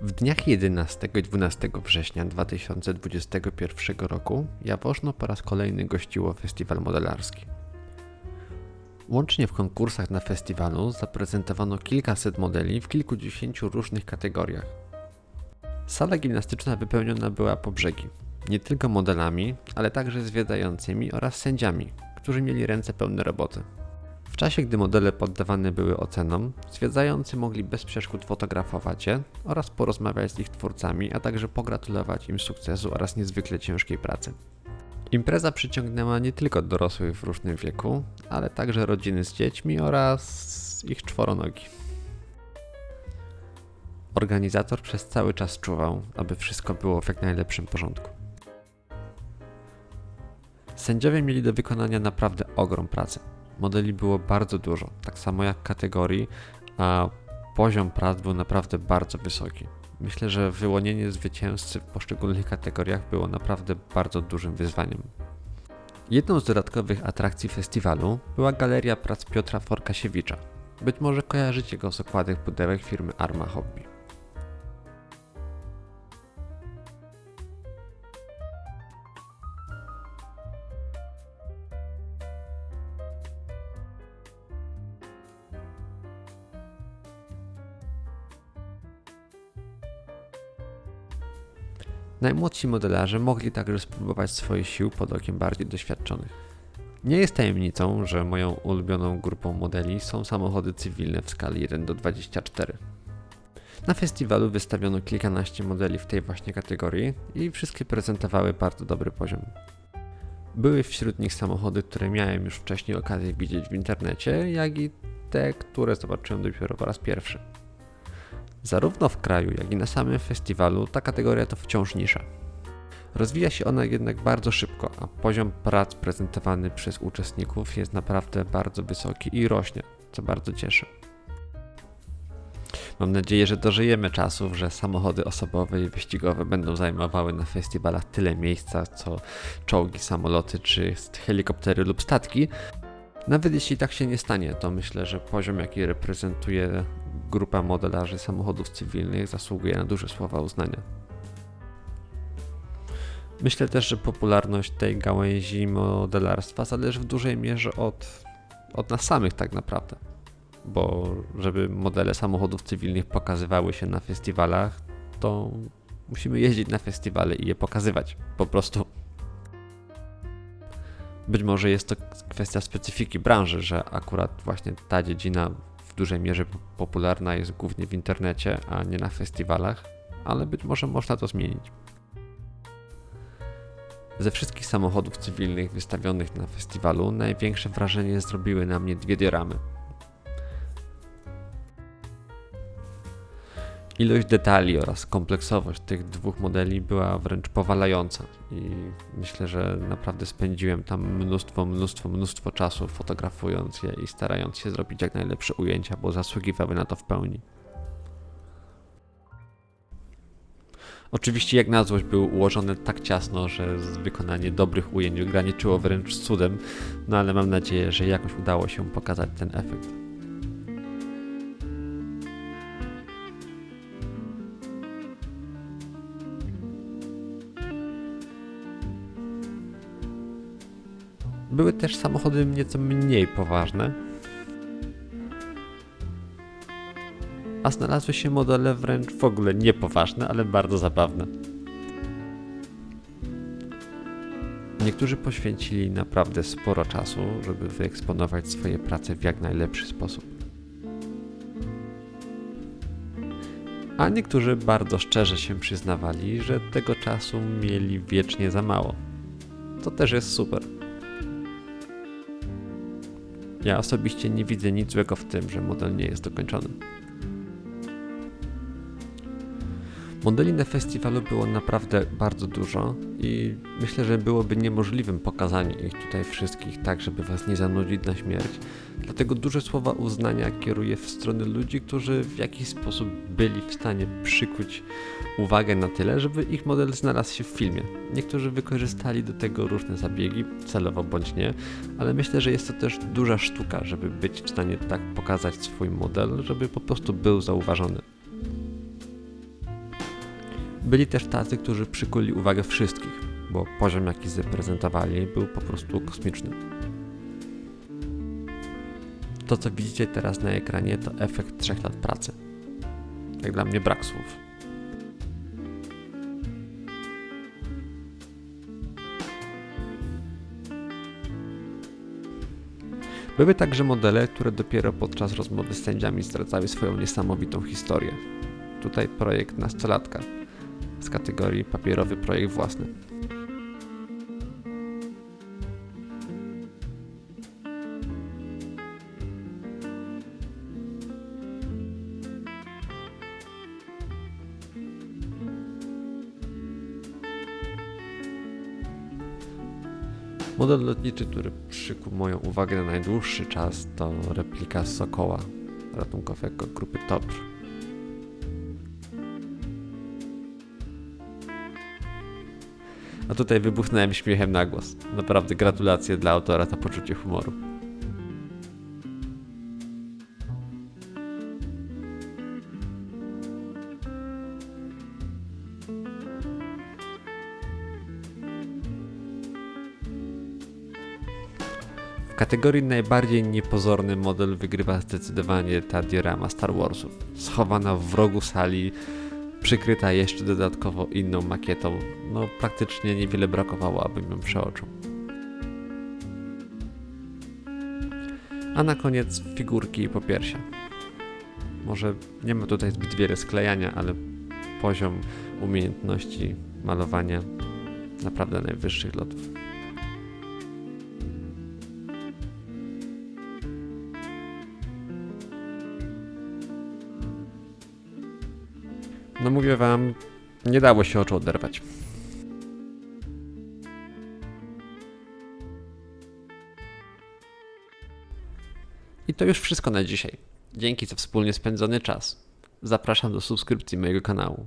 W dniach 11 i 12 września 2021 roku Jaworzno po raz kolejny gościło festiwal modelarski. Łącznie w konkursach na festiwalu zaprezentowano kilkaset modeli w kilkudziesięciu różnych kategoriach. Sala gimnastyczna wypełniona była po brzegi, nie tylko modelami, ale także zwiedzającymi oraz sędziami, którzy mieli ręce pełne roboty. W czasie, gdy modele poddawane były ocenom, zwiedzający mogli bez przeszkód fotografować je oraz porozmawiać z ich twórcami, a także pogratulować im sukcesu oraz niezwykle ciężkiej pracy. Impreza przyciągnęła nie tylko dorosłych w różnym wieku, ale także rodziny z dziećmi oraz ich czworonogi. Organizator przez cały czas czuwał, aby wszystko było w jak najlepszym porządku. Sędziowie mieli do wykonania naprawdę ogrom pracy. Modeli było bardzo dużo, tak samo jak kategorii, a poziom prac był naprawdę bardzo wysoki. Myślę, że wyłonienie zwycięzcy w poszczególnych kategoriach było naprawdę bardzo dużym wyzwaniem. Jedną z dodatkowych atrakcji festiwalu była galeria prac Piotra Forkasiewicza. Być może kojarzycie go z okładek pudełek firmy Arma Hobby. Najmłodsi modelarze mogli także spróbować swoich sił pod okiem bardziej doświadczonych. Nie jest tajemnicą, że moją ulubioną grupą modeli są samochody cywilne w skali 1:24. Na festiwalu wystawiono kilkanaście modeli w tej właśnie kategorii i wszystkie prezentowały bardzo dobry poziom. Były wśród nich samochody, które miałem już wcześniej okazję widzieć w internecie, jak i te, które zobaczyłem dopiero po raz pierwszy. Zarówno w kraju, jak i na samym festiwalu ta kategoria to wciąż nisza. Rozwija się ona jednak bardzo szybko, a poziom prac prezentowany przez uczestników jest naprawdę bardzo wysoki i rośnie, co bardzo cieszy. Mam nadzieję, że dożyjemy czasów, że samochody osobowe i wyścigowe będą zajmowały na festiwalach tyle miejsca, co czołgi, samoloty czy helikoptery lub statki. Nawet jeśli tak się nie stanie, to myślę, że poziom, jaki reprezentuje grupa modelarzy samochodów cywilnych, zasługuje na duże słowa uznania. Myślę też, że popularność tej gałęzi modelarstwa zależy w dużej mierze od nas samych tak naprawdę. Bo żeby modele samochodów cywilnych pokazywały się na festiwalach, to musimy jeździć na festiwale i je pokazywać. Po prostu. Być może jest to kwestia specyfiki branży, że akurat właśnie ta dziedzina w dużej mierze popularna jest głównie w internecie, a nie na festiwalach, ale być może można to zmienić. Ze wszystkich samochodów cywilnych wystawionych na festiwalu największe wrażenie zrobiły na mnie dwie dioramy. Ilość detali oraz kompleksowość tych dwóch modeli była wręcz powalająca i myślę, że naprawdę spędziłem tam mnóstwo czasu fotografując je i starając się zrobić jak najlepsze ujęcia, bo zasługiwały na to w pełni. Oczywiście jak na złość były ułożone tak ciasno, że wykonanie dobrych ujęć graniczyło wręcz z cudem, no ale mam nadzieję, że jakoś udało się pokazać ten efekt. Były też samochody nieco mniej poważne, a znalazły się modele wręcz w ogóle niepoważne, ale bardzo zabawne. Niektórzy poświęcili naprawdę sporo czasu, żeby wyeksponować swoje prace w jak najlepszy sposób. A niektórzy bardzo szczerze się przyznawali, że tego czasu mieli wiecznie za mało. To też jest super. Ja osobiście nie widzę nic złego w tym, że model nie jest dokończony. Modeli na festiwalu było naprawdę bardzo dużo i myślę, że byłoby niemożliwym pokazanie ich tutaj wszystkich tak, żeby was nie zanudzić na śmierć. Dlatego duże słowa uznania kieruję w stronę ludzi, którzy w jakiś sposób byli w stanie przykuć uwagę na tyle, żeby ich model znalazł się w filmie. Niektórzy wykorzystali do tego różne zabiegi, celowo bądź nie, ale myślę, że jest to też duża sztuka, żeby być w stanie tak pokazać swój model, żeby po prostu był zauważony. Byli też tacy, którzy przykuli uwagę wszystkich, bo poziom, jaki zaprezentowali, był po prostu kosmiczny. To, co widzicie teraz na ekranie, to efekt 3 lat pracy. Jak dla mnie brak słów. Były także modele, które dopiero podczas rozmowy z sędziami zdradzały swoją niesamowitą historię. Tutaj projekt nastolatka z kategorii papierowy projekt własny. Model lotniczy, który przykuł moją uwagę na najdłuższy czas, to replika Sokoła ratunkowego grupy TOPR. A tutaj wybuchnąłem śmiechem na głos. Naprawdę gratulacje dla autora za poczucie humoru. W kategorii najbardziej niepozorny model wygrywa zdecydowanie ta diorama Star Warsów. Schowana w rogu sali, przykryta jeszcze dodatkowo inną makietą. No praktycznie niewiele brakowało, abym ją przeoczył. A na koniec figurki i popiersia. Może nie ma tutaj zbyt wiele sklejania, ale poziom umiejętności malowania naprawdę najwyższych lotów. No mówię wam, nie dało się oczu oderwać. I to już wszystko na dzisiaj. Dzięki za wspólnie spędzony czas. Zapraszam do subskrypcji mojego kanału.